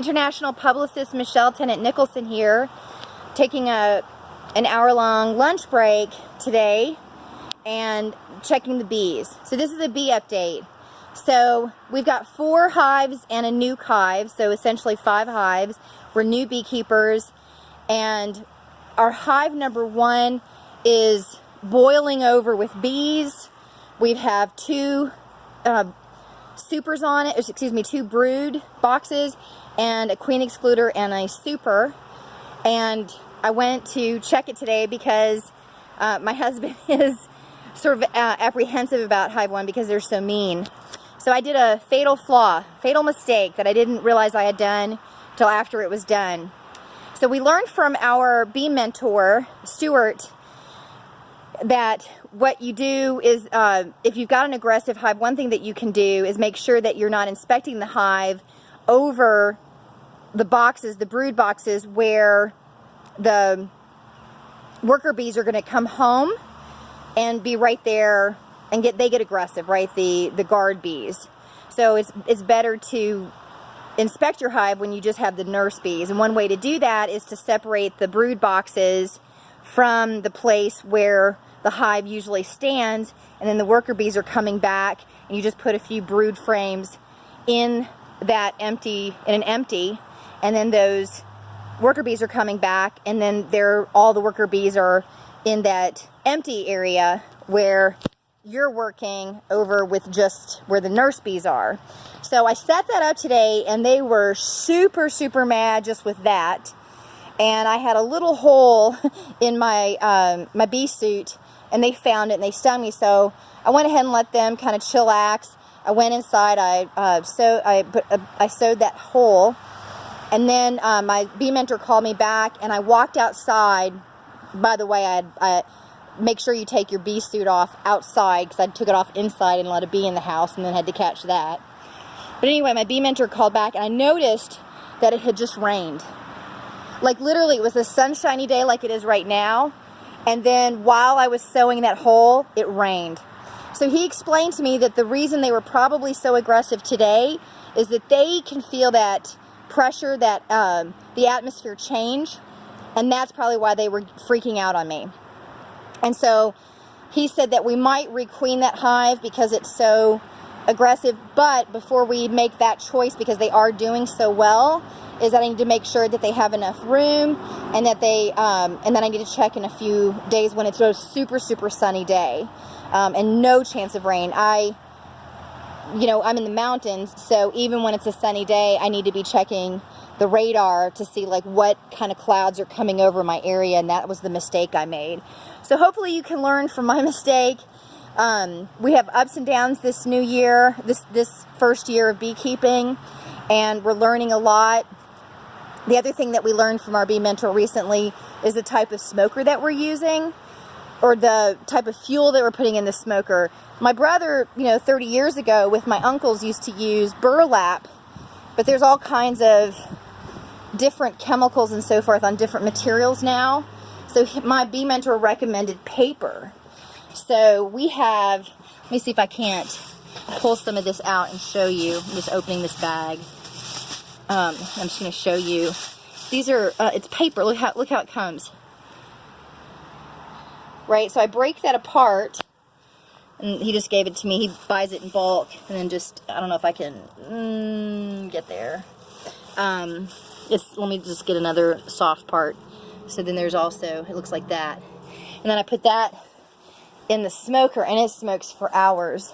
international publicist Michelle Tennant Nicholson here, taking an hour-long lunch break today and checking the bees. So this is a bee update. So we've got 4 hives and a nuke hive, so essentially 5 hives. We're new beekeepers, and our hive number 1 is boiling over with bees. We have 2 supers on it, excuse me, 2 brood boxes and a queen excluder and a super. And I went to check it today because my husband is sort of apprehensive about hive 1 because they're so mean. So I did a fatal mistake that I didn't realize I had done till after it was done. So we learned from our bee mentor, Stuart, that what you do is, if you've got an aggressive hive, one thing that you can do is make sure that you're not inspecting the hive over the boxes, the brood boxes, where the worker bees are going to come home and be right there and they get aggressive, right? The guard bees. So it's better to inspect your hive when you just have the nurse bees. And one way to do that is to separate the brood boxes from the place where the hive usually stands, and then the worker bees are coming back, and you just put a few brood frames in an empty, and then those worker bees are coming back, and then all the worker bees are in that empty area where you're working over with just where the nurse bees are. So I set that up today, and they were super mad just with that. And I had a little hole in my my bee suit, and they found it and they stung me. So I went ahead and let them kind of chillax. I went inside. I sewed that hole, and then my bee mentor called me back, and I walked outside. By the way, I make sure you take your bee suit off outside, because I took it off inside and let a bee in the house, and then had to catch that. But anyway, my bee mentor called back, and I noticed that it had just rained. Like literally, it was a sunshiny day like it is right now, and then while I was sewing that hole, it rained. So he explained to me that the reason they were probably so aggressive today is that they can feel that pressure, that the atmosphere change, and that's probably why they were freaking out on me. And so he said that we might requeen that hive because it's so aggressive, but before we make that choice, because they are doing so well, is that I need to make sure that they have enough room, and that and then I need to check in a few days when it's a super sunny day, and no chance of rain. I'm in the mountains, so even when it's a sunny day, I need to be checking the radar to see like what kind of clouds are coming over my area, and that was the mistake I made. So hopefully you can learn from my mistake. We have ups and downs this new year, this first year of beekeeping, and we're learning a lot. The other thing that we learned from our bee mentor recently is the type of smoker that we're using, or the type of fuel that we're putting in the smoker. My brother, 30 years ago with my uncles used to use burlap, but there's all kinds of different chemicals and so forth on different materials now. So my bee mentor recommended paper. So we have, let me see if I can't pull some of this out and show you. I'm just opening this bag. I'm just going to show you. These are, it's paper. Look how it comes. Right, so I break that apart, and he just gave it to me. He buys it in bulk, and then just, I don't know if I can get there. Let me just get another soft part. So then there's also, it looks like that. And then I put that in the smoker, and it smokes for hours.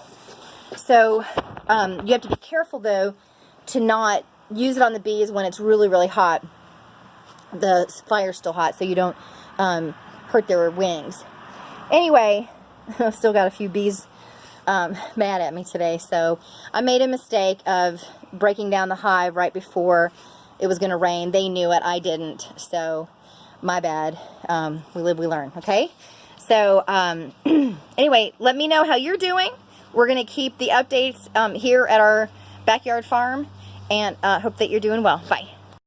So you have to be careful, though, to not use it on the bees when it's really hot. The fire's still hot, so you don't hurt their wings. Anyway, I've still got a few bees mad at me today, so I made a mistake of breaking down the hive right before it was going to rain. They knew it, I didn't, so my bad. We live, we learn, okay? So anyway, let me know how you're doing. We're going to keep the updates here at our backyard farm, and hope that you're doing well. Bye.